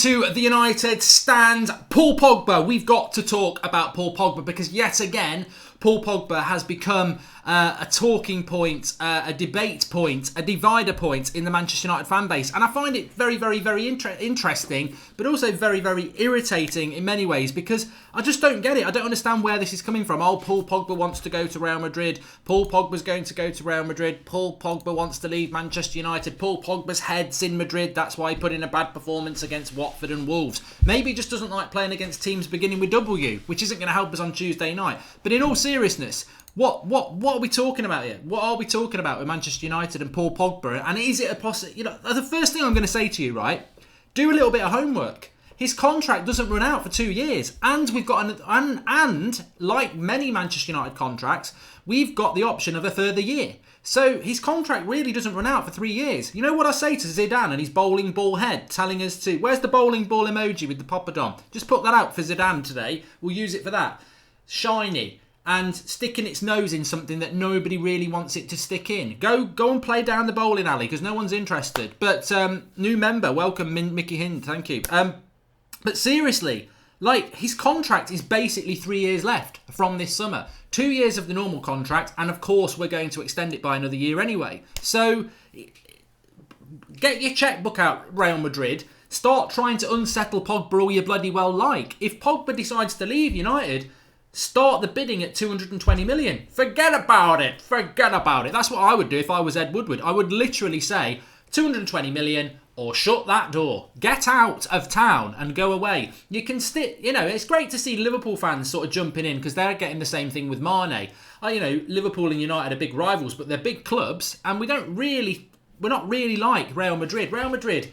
To the United stand, Paul Pogba. We've got to talk about Paul Pogba because yet again, Paul Pogba has become a talking point, a debate point, a divider point in the Manchester United fan base. And I find it very, very, very interesting, but also very, very irritating in many ways because I just don't get it. I don't understand where this is coming from. Oh, Paul Pogba wants to go to Real Madrid. Paul Pogba's going to go to Real Madrid. Paul Pogba wants to leave Manchester United. Paul Pogba's head's in Madrid. That's why he put in a bad performance against Watford and Wolves. Maybe he just doesn't like playing against teams beginning with W, which isn't going to help us on Tuesday night. But in all seriousness, what are we talking about here? What are we talking about with Manchester United and Paul Pogba? And is it a possible? You know, the first thing I'm going to say to you, right? Do a little bit of homework. His contract doesn't run out for 2 years, and we've got and like many Manchester United contracts, we've got the option of a further year. So his contract really doesn't run out for 3 years. You know what I say to Zidane and his bowling ball head, telling us to... Where's the bowling ball emoji with the poppadom? Just put that out for Zidane today. We'll use it for that. Shiny. And sticking its nose in something that nobody really wants it to stick in. Go and play down the bowling alley because no one's interested. But new member, welcome Mickey Hind, thank you. But seriously, like his contract is basically 3 years left from this summer. 2 years of the normal contract, and of course we're going to extend it by another year anyway. So get your checkbook out, Real Madrid. Start trying to unsettle Pogba all you bloody well like. If Pogba decides to leave United, start the bidding at 220 million. Forget about it. Forget about it. That's what I would do if I was Ed Woodward. I would literally say 220 million or shut that door. Get out of town and go away. You can it's great to see Liverpool fans sort of jumping in because they're getting the same thing with Mane. Liverpool and United are big rivals, but they're big clubs, and we're not really like Real Madrid. Real Madrid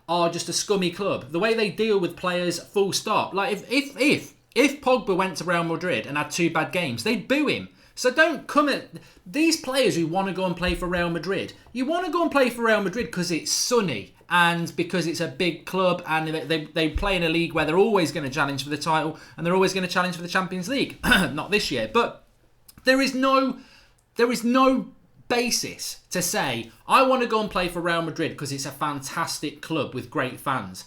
are just a scummy club. The way they deal with players, full stop. Like if Pogba went to Real Madrid and had 2 bad games, they'd boo him. So don't come at these players who want to go and play for Real Madrid. You want to go and play for Real Madrid because it's sunny and because it's a big club and they play in a league where they're always going to challenge for the title and they're always going to challenge for the Champions League. Not this year, but there is no basis to say I want to go and play for Real Madrid because it's a fantastic club with great fans.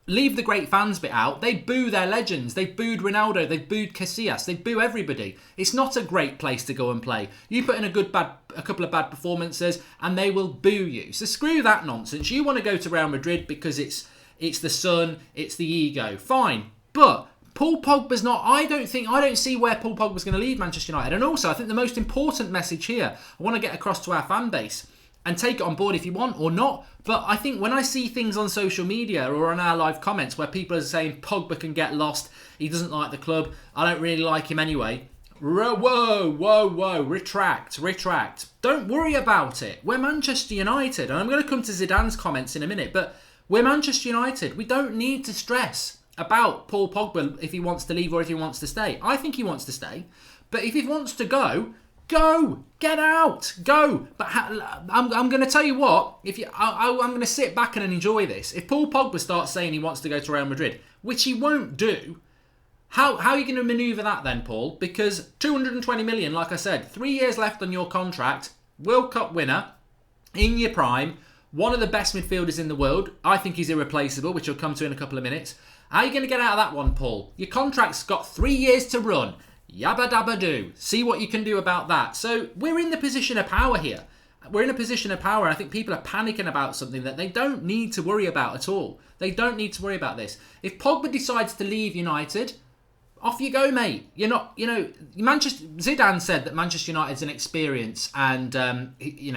Leave the great fans bit out. They boo their legends. They've booed Ronaldo. They've booed Casillas. They boo everybody. It's not a great place to go and play. You put in a couple of bad performances and they will boo you. So screw that nonsense. You want to go to Real Madrid because it's the sun, it's the ego. Fine. But Paul Pogba's not... I don't see where Paul Pogba's going to leave Manchester United. And also, I think the most important message here, I want to get across to our fan base, and take it on board if you want or not. But I think when I see things on social media or on our live comments where people are saying Pogba can get lost, he doesn't like the club, I don't really like him anyway. Whoa, retract. Don't worry about it. We're Manchester United. And I'm going to come to Zidane's comments in a minute, but we're Manchester United. We don't need to stress about Paul Pogba if he wants to leave or if he wants to stay. I think he wants to stay. But if he wants to go, get out, go. But I'm going to tell you what. I'm going to sit back and enjoy this. If Paul Pogba starts saying he wants to go to Real Madrid, which he won't do, how are you going to manoeuvre that then, Paul? Because 220 million, like I said, 3 years left on your contract, World Cup winner, in your prime, one of the best midfielders in the world. I think he's irreplaceable, which I'll come to in a couple of minutes. How are you going to get out of that one, Paul? Your contract's got 3 years to run. Yabba dabba do. See what you can do about that. So we're in the position of power here. We're in a position of power. I think people are panicking about something that they don't need to worry about at all. They don't need to worry about this. If Pogba decides to leave United, off you go, mate. You're not, Zidane said that Manchester United's an experience and,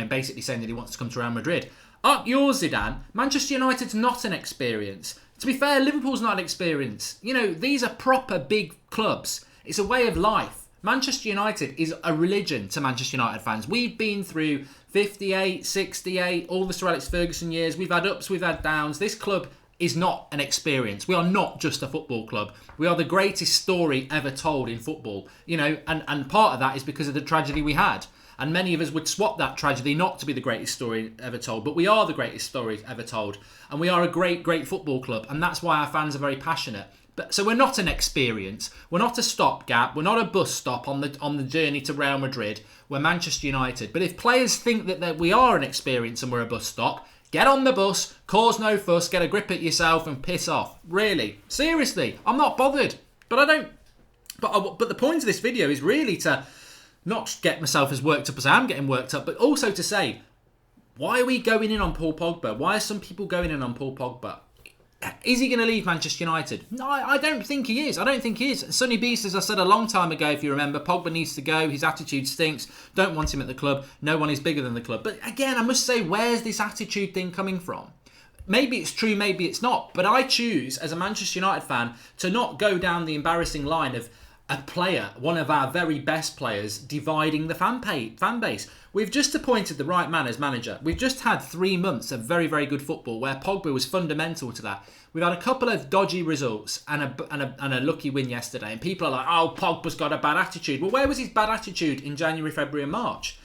basically saying that he wants to come to Real Madrid. Up yours, Zidane. Manchester United's not an experience. To be fair, Liverpool's not an experience. These are proper big clubs. It's a way of life. Manchester United is a religion to Manchester United fans. We've been through 58, 68, all the Sir Alex Ferguson years. We've had ups, we've had downs. This club is not an experience. We are not just a football club. We are the greatest story ever told in football. And part of that is because of the tragedy we had. And many of us would swap that tragedy not to be the greatest story ever told. But we are the greatest story ever told. And we are a great, great football club. And that's why our fans are very passionate. So we're not an experience. We're not a stopgap. We're not a bus stop on the journey to Real Madrid. We're Manchester United. But if players think that we are an experience and we're a bus stop, Get on the bus, cause no fuss, get a grip at yourself and piss off. Really. Seriously. I'm not bothered. But the point of this video is really to not get myself as worked up as I am getting worked up, but also to say, why are we going in on Paul Pogba? Why are some people going in on Paul Pogba? Is he going to leave Manchester United? No, I don't think he is. I don't think he is. Sonny Beast, as I said a long time ago, if you remember, Pogba needs to go. His attitude stinks. Don't want him at the club. No one is bigger than the club. But again, I must say, where's this attitude thing coming from? Maybe it's true, maybe it's not. But I choose, as a Manchester United fan, to not go down the embarrassing line of a player, one of our very best players, dividing the fan base. We've just appointed the right man as manager. We've just had 3 months of very, very good football where Pogba was fundamental to that. We've had a couple of dodgy results and a lucky win yesterday. And people are like, oh, Pogba's got a bad attitude. Well, where was his bad attitude in January, February and March?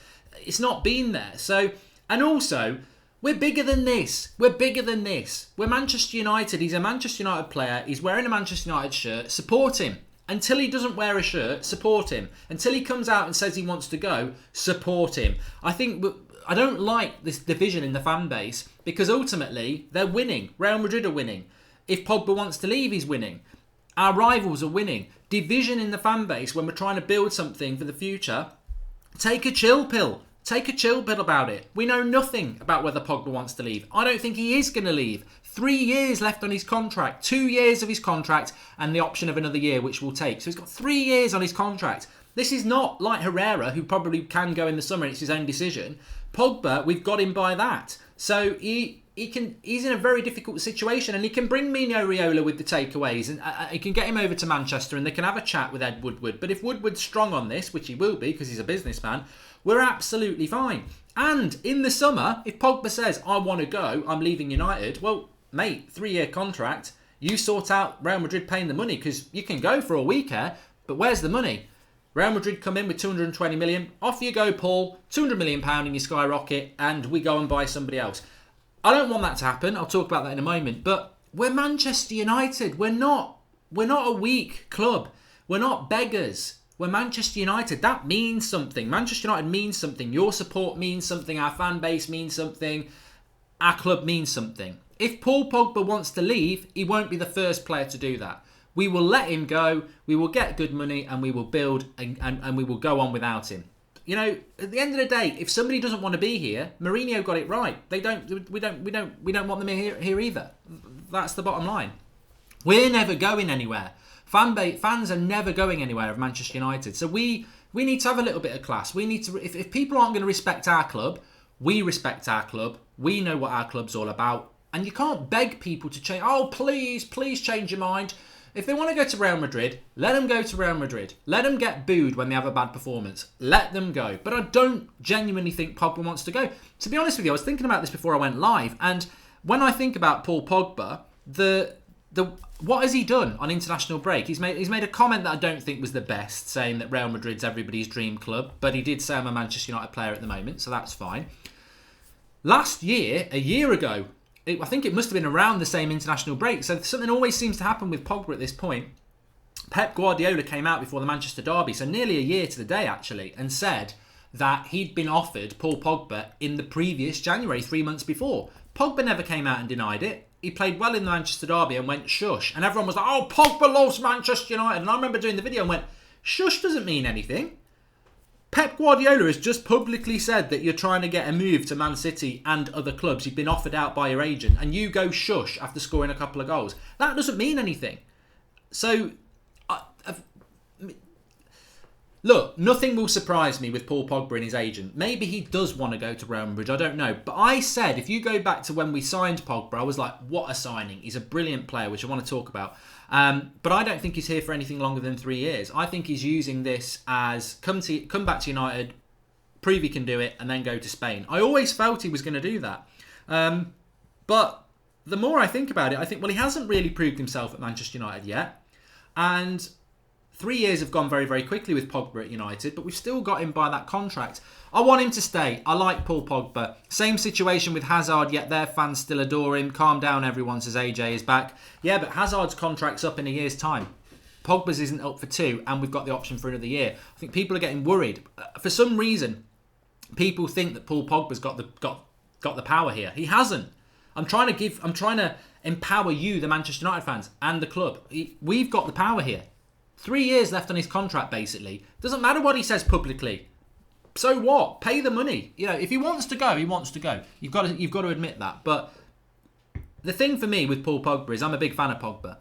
It's not been there. So, and also, we're bigger than this. We're bigger than this. We're Manchester United. He's a Manchester United player. He's wearing a Manchester United shirt. Support him. Until he doesn't wear a shirt, support him. Until he comes out and says he wants to go, support him. I don't like this division in the fan base because ultimately they're winning. Real Madrid are winning. If Pogba wants to leave, he's winning. Our rivals are winning. Division in the fan base when we're trying to build something for the future. Take a chill pill. Take a chill pill about it. We know nothing about whether Pogba wants to leave. I don't think he is going to leave. 3 years left on his contract. 2 years of his contract and the option of another year, which we'll take. So he's got 3 years on his contract. This is not like Herrera, who probably can go in the summer and it's his own decision. Pogba, we've got him by that. So he's in a very difficult situation and he can bring Mino Raiola with the takeaways and he can get him over to Manchester and they can have a chat with Ed Woodward. But if Woodward's strong on this, which he will be because he's a businessman, we're absolutely fine. And in the summer, if Pogba says, I want to go, I'm leaving United, well, mate, 3-year contract, you sort out Real Madrid paying the money because you can go for a week here, but where's the money? Real Madrid come in with 220 million. Off you go, Paul. 200 million pound in your skyrocket and we go and buy somebody else. I don't want that to happen. I'll talk about that in a moment. But we're Manchester United. We're not a weak club. We're not beggars. We're Manchester United. That means something. Manchester United means something. Your support means something. Our fan base means something. Our club means something. If Paul Pogba wants to leave, he won't be the first player to do that. We will let him go, we will get good money, and we will build, and we will go on without him. You know, at the end of the day, if somebody doesn't want to be here, Mourinho got it right. We don't want them here either. That's the bottom line. We're never going anywhere. Fans are never going anywhere of Manchester United. So we need to have a little bit of class. We need to. If people aren't going to respect our club, we respect our club. We know what our club's all about. And you can't beg people to change. Oh, please change your mind. If they want to go to Real Madrid, let them go to Real Madrid. Let them get booed when they have a bad performance. Let them go. But I don't genuinely think Pogba wants to go. To be honest with you, I was thinking about this before I went live. And when I think about Paul Pogba, what has he done on international break? He's made a comment that I don't think was the best, saying that Real Madrid's everybody's dream club. But he did say I'm a Manchester United player at the moment, so that's fine. Last year, a year ago, I think it must have been around the same international break. So something always seems to happen with Pogba at this point. Pep Guardiola came out before the Manchester derby, so nearly a year to the day actually, and said that he'd been offered Paul Pogba in the previous January, 3 months before. Pogba never came out and denied it. He played well in the Manchester derby and went shush. And everyone was like, oh, Pogba loves Manchester United. And I remember doing the video and went, shush doesn't mean anything. Pep Guardiola has just publicly said that you're trying to get a move to Man City and other clubs. You've been offered out by your agent and you go shush after scoring a couple of goals. That doesn't mean anything. So, look, nothing will surprise me with Paul Pogba and his agent. Maybe he does want to go to Real Madrid, I don't know. But I said, if you go back to when we signed Pogba, I was like, what a signing. He's a brilliant player, which I want to talk about. But I don't think he's here for anything longer than 3 years. I think he's using this as come back to United, prove he can do it, and then go to Spain. I always felt he was going to do that. But the more I think about it, I think, well, he hasn't really proved himself at Manchester United yet. And 3 years have gone very, very quickly with Pogba at United, but we've still got him by that contract. I want him to stay. I like Paul Pogba. Same situation with Hazard, yet their fans still adore him. Calm down, everyone, says AJ is back. Yeah, but Hazard's contract's up in a year's time. Pogba's isn't up for 2, and we've got the option for another year. I think people are getting worried. For some reason, people think that Paul Pogba's got the power here. He hasn't. I'm trying to empower you, the Manchester United fans, and the club. We've got the power here. 3 years left on his contract, basically. Doesn't matter what he says publicly. So what? Pay the money. You know, if he wants to go, he wants to go. You've got to admit that. But the thing for me with Paul Pogba is I'm a big fan of Pogba.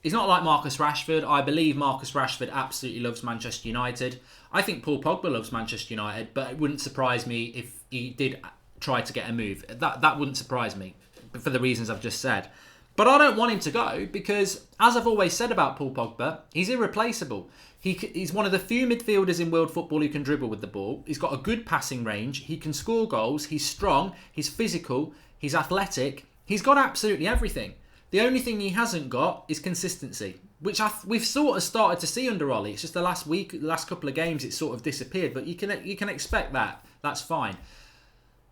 He's not like Marcus Rashford. I believe Marcus Rashford absolutely loves Manchester United. I think Paul Pogba loves Manchester United, but it wouldn't surprise me if he did try to get a move. That wouldn't surprise me, for the reasons I've just said. But I don't want him to go because, as I've always said about Paul Pogba, he's irreplaceable. He's one of the few midfielders in world football who can dribble with the ball. He's got a good passing range. He can score goals. He's strong. He's physical. He's athletic. He's got absolutely everything. The only thing he hasn't got is consistency, which we've sort of started to see under Ollie. It's just the last couple of games, it's sort of disappeared. But you can expect that. That's fine.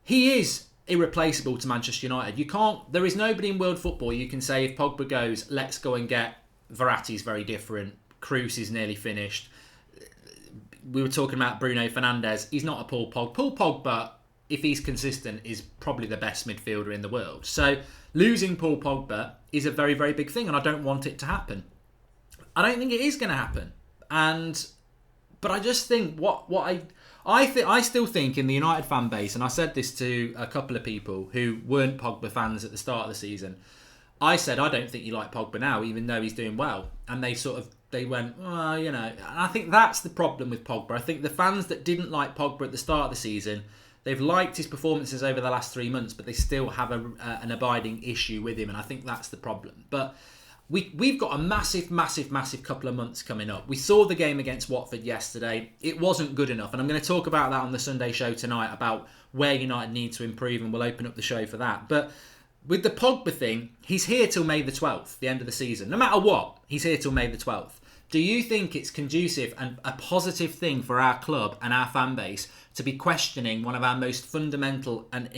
He is irreplaceable to Manchester United. There is nobody in world football you can say if Pogba goes, let's go and get Verratti's very different. Kroos is nearly finished. We were talking about Bruno Fernandes. He's not a Paul Pogba. Paul Pogba, if he's consistent, is probably the best midfielder in the world. So losing Paul Pogba is a very, very big thing, and I don't want it to happen. I don't think it is going to happen. But I just think I still think in the United fan base, and I said this to a couple of people who weren't Pogba fans at the start of the season. I said, I don't think you like Pogba now, even though he's doing well. And they went, well, you know. And I think that's the problem with Pogba. I think the fans that didn't like Pogba at the start of the season, they've liked his performances over the last 3 months, but they still have an abiding issue with him. And I think that's the problem. But we've got a massive, massive, massive couple of months coming up. We saw the game against Watford yesterday. It wasn't good enough. And I'm going to talk about that on the Sunday show tonight, about where United need to improve, and we'll open up the show for that. But with the Pogba thing, he's here till May the 12th, the end of the season. No matter what, he's here till May the 12th. Do you think it's conducive and a positive thing for our club and our fan base to be questioning one of our most fundamental and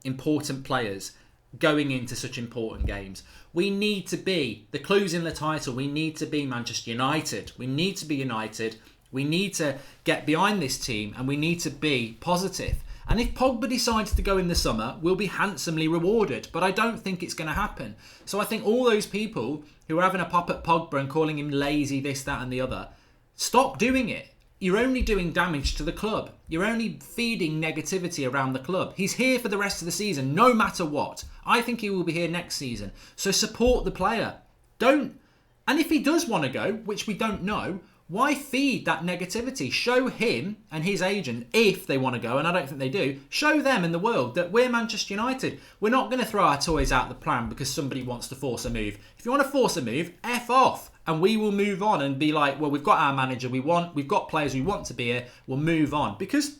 important players going into such important games? We need to be, the clue's in the title, we need to be Manchester United. We need to be united. We need to get behind this team, and we need to be positive. And if Pogba decides to go in the summer, we'll be handsomely rewarded. But I don't think it's going to happen. So I think all those people who are having a pop at Pogba and calling him lazy, this, that and the other, stop doing it. You're only doing damage to the club. You're only feeding negativity around the club. He's here for the rest of the season, no matter what. I think he will be here next season. So support the player. And if he does want to go, which we don't know, why feed that negativity? Show him and his agent, if they want to go, and I don't think they do, show them and the world that we're Manchester United. We're not going to throw our toys out the pram because somebody wants to force a move. If you want to force a move, F off. And we will move on and be like, well, we've got our manager we've got players we want to be here, we'll move on. Because,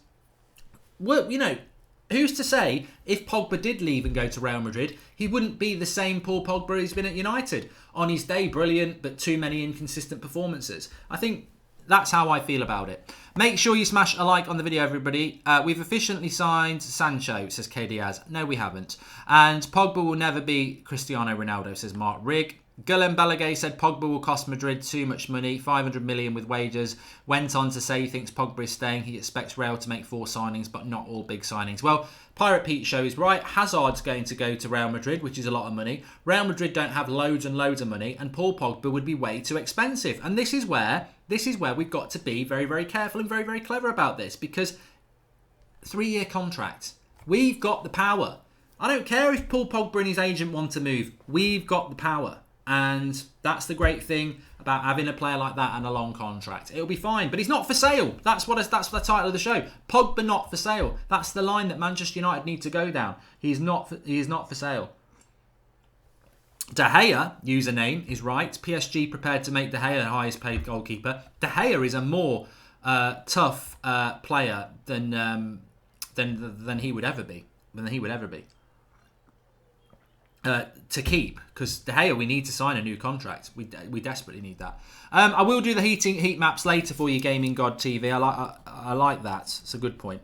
who's to say if Pogba did leave and go to Real Madrid, he wouldn't be the same Paul Pogba who's been at United. On his day, brilliant, but too many inconsistent performances. I think that's how I feel about it. Make sure you smash a like on the video, everybody. We've officially signed Sancho, says K. Diaz. No, we haven't. And Pogba will never be Cristiano Ronaldo, says Mark Rigg. Guillem Balaguer said Pogba will cost Madrid too much money, 500 million with wages. Went on to say he thinks Pogba is staying. He expects Real to make 4 signings, but not all big signings. Well, Pirate Pete show is right. Hazard's going to go to Real Madrid, which is a lot of money. Real Madrid don't have loads and loads of money, and Paul Pogba would be way too expensive. And this is where we've got to be very, very careful and very, very clever about this, because 3-year contract. We've got the power. I don't care if Paul Pogba and his agent want to move. We've got the power. And that's the great thing about having a player like that and a long contract. It'll be fine, but he's not for sale. That's the title of the show. Pogba not for sale. That's the line that Manchester United need to go down. He is not for sale. De Gea, username, is right. PSG prepared to make De Gea the highest paid goalkeeper. De Gea is a more tough player than he would ever be. To keep, because De Gea, we need to sign a new contract. We desperately need that. I will do the heat maps later for you, Gaming God TV. I like that. It's a good point.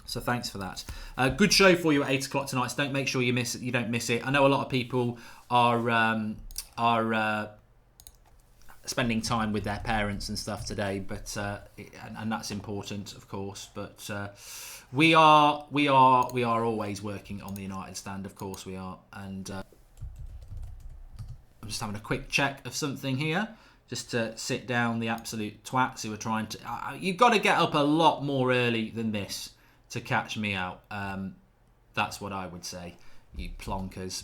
So thanks for that. Good show for you at 8 o'clock tonight. So don't make sure you miss it. You don't miss it. I know a lot of people are spending time with their parents and stuff today, but and that's important, of course. But we are always working on the United stand, of course we are. And I'm just having a quick check of something here, just to sit down the absolute twats who are trying to. You've got to get up a lot more early than this to catch me out. That's what I would say, you plonkers.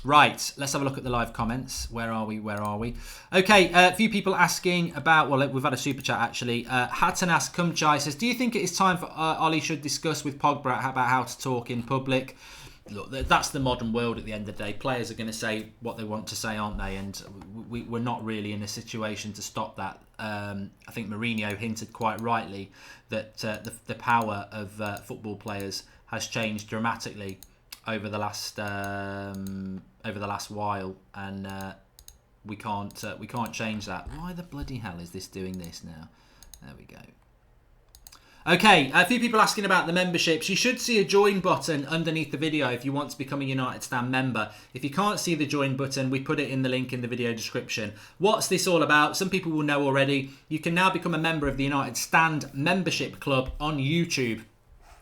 Right, let's have a look at the live comments. Where are we? Okay, a few people asking about, well, we've had a super chat actually. Hatanas Kumchai says, do you think it is time for Ollie should discuss with Pogba about how to talk in public? Look, that's the modern world at the end of the day. Players are going to say what they want to say, aren't they? And we're not really in a situation to stop that. I think Mourinho hinted quite rightly that the power of football players has changed dramatically over the last while, and we can't change that. Why the bloody hell is this doing this now? There we go. Okay, a few people asking about the memberships. You should see a join button underneath the video if you want to become a United Stand member. If you can't see the join button, we put it in the link in the video description. What's this all about? Some people will know already. You can now become a member of the United Stand membership club on YouTube.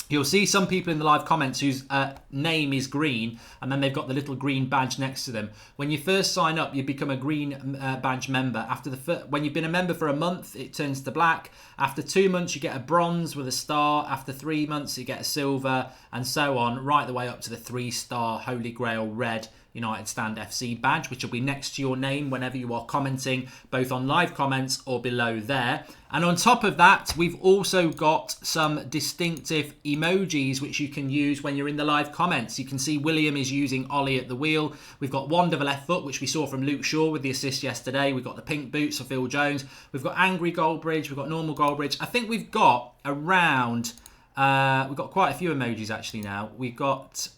You'll see some people in the live comments whose name is green, and then they've got the little green badge next to them. When you first sign up, you become a green badge member. After when you've been a member for a month, it turns to black. After 2 months, you get a bronze with a star. After 3 months, you get a silver, and so on, right the way up to the 3-star Holy Grail red United Stand FC badge, which will be next to your name whenever you are commenting, both on live comments or below there. And on top of that, we've also got some distinctive emojis which you can use when you're in the live comments. You can see William is using Ollie at the wheel. We've got wonderful left foot, which we saw from Luke Shaw with the assist yesterday. We've got the pink boots for Phil Jones. We've got angry Goldbridge. We've got normal Goldbridge. I think we've got around, we've got quite a few emojis actually now. We've got,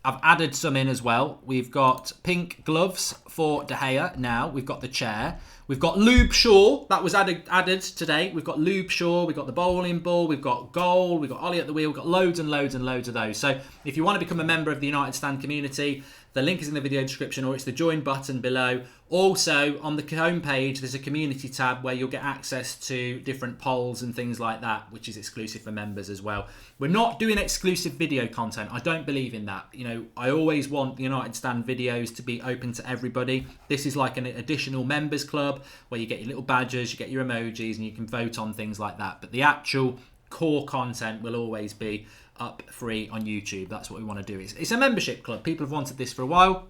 I've added some in as well. We've got pink gloves for De Gea now. We've got the chair. We've got Lube Shaw. That was added today. We've got Lube Shaw. We've got the bowling ball. We've got goal. We've got Ollie at the wheel. We've got loads and loads and loads of those. So if you want to become a member of the United Stand community, the link is in the video description, or it's the join button below. Also, on the homepage, there's a community tab where you'll get access to different polls and things like that, which is exclusive for members as well. We're not doing exclusive video content. I don't believe in that. You know, I always want the United Stand videos to be open to everybody. This is like an additional members club where you get your little badges, you get your emojis, and you can vote on things like that. But the actual core content will always be up free on YouTube. That's what we want to do. It's a membership club. People have wanted this for a while,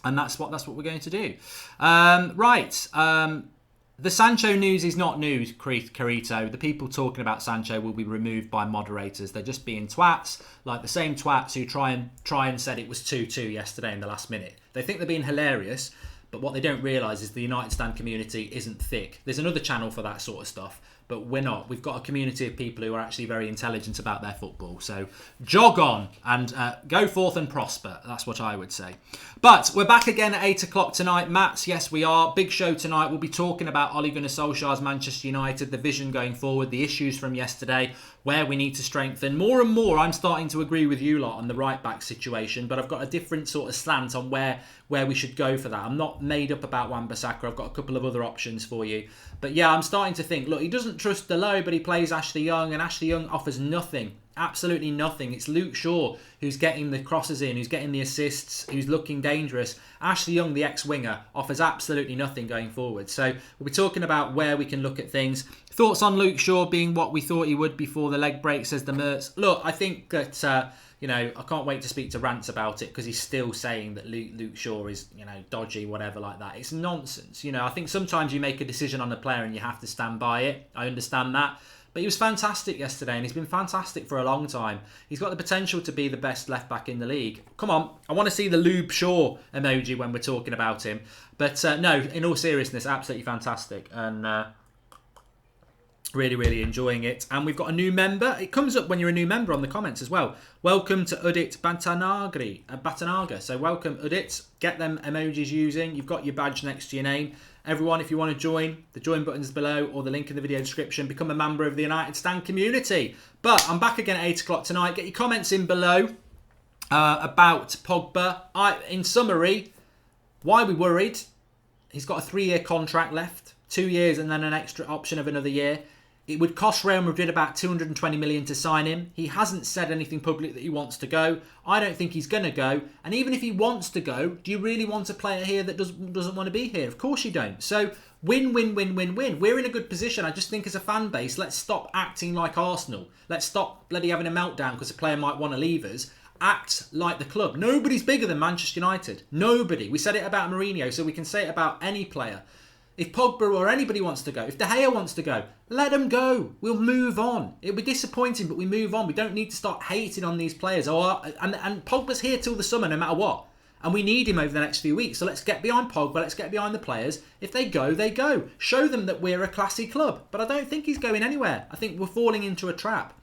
and that's what we're going to do. The Sancho news is not news, Carito. The people talking about Sancho will be removed by moderators. They're just being twats, like the same twats who try and said it was 2-2 yesterday in the last minute. They think they're being hilarious, but what they don't realise is the United Stand community isn't thick. There's another channel for that sort of stuff, but we're not. We've got a community of people who are actually very intelligent about their football. So jog on and go forth and prosper. That's what I would say. But we're back again at 8 o'clock tonight. Mats, yes, we are. Big show tonight. We'll be talking about Ole Gunnar Solskjaer's Manchester United, the vision going forward, the issues from yesterday, where we need to strengthen. More and more, I'm starting to agree with you lot on the right-back situation, but I've got a different sort of slant on where we should go for that. I'm not made up about Wan-Bissaka. I've got a couple of other options for you. But yeah, I'm starting to think, look, he doesn't trust Dalot, but he plays Ashley Young, and Ashley Young offers nothing. Absolutely nothing. It's Luke Shaw who's getting the crosses in, who's getting the assists, who's looking dangerous. Ashley Young, the ex-winger, offers absolutely nothing going forward. So we'll be talking about where we can look at things. Thoughts on Luke Shaw being what we thought he would before the leg break, says the Mertz. Look, I think that, I can't wait to speak to Rant about it, because he's still saying that Luke Shaw is, dodgy, whatever like that. It's nonsense. I think sometimes you make a decision on a player and you have to stand by it. I understand that. But he was fantastic yesterday, and he's been fantastic for a long time. He's got the potential to be the best left-back in the league. Come on, I want to see the Lube Shaw emoji when we're talking about him. But no, in all seriousness, absolutely fantastic. And really, really enjoying it. And we've got a new member. It comes up when you're a new member on the comments as well. Welcome to Udit Batanaga. So welcome, Udit. Get them emojis using. You've got your badge next to your name. Everyone, if you want to join, the join button is below, or the link in the video description. Become a member of the United Stand community. But I'm back again at 8 o'clock tonight. Get your comments in below about Pogba. In summary, why are we worried? He's got a 3-year contract left, 2 years and then an extra option of another year. It would cost Real Madrid about 220 million to sign him. He hasn't said anything public that he wants to go. I don't think he's going to go. And even if he wants to go, do you really want a player here that doesn't want to be here? Of course you don't. So win, win, win, win, win. We're in a good position. I just think as a fan base, let's stop acting like Arsenal. Let's stop bloody having a meltdown because a player might want to leave us. Act like the club. Nobody's bigger than Manchester United. Nobody. We said it about Mourinho, so we can say it about any player. If Pogba or anybody wants to go, if De Gea wants to go, let them go. We'll move on. It'll be disappointing, but we move on. We don't need to start hating on these players. And Pogba's here till the summer, no matter what. And we need him over the next few weeks. So let's get behind Pogba. Let's get behind the players. If they go, they go. Show them that we're a classy club. But I don't think he's going anywhere. I think we're falling into a trap.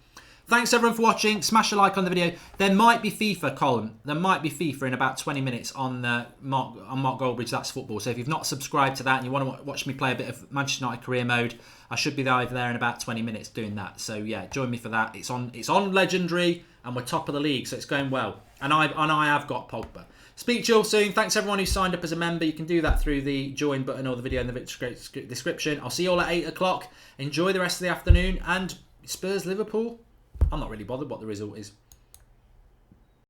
Thanks everyone for watching. Smash a like on the video. There might be FIFA, Colin. There might be FIFA in about 20 minutes on Mark Goldbridge, That's Football. So if you've not subscribed to that and you want to watch me play a bit of Manchester United career mode, I should be over there in about 20 minutes doing that. So yeah, join me for that. It's on Legendary and we're top of the league, so it's going well. And I have got Pogba. Speak to you all soon. Thanks everyone who signed up as a member. You can do that through the join button or the video in the description. I'll see you all at 8 o'clock. Enjoy the rest of the afternoon. And Spurs Liverpool. I'm not really bothered what the result is.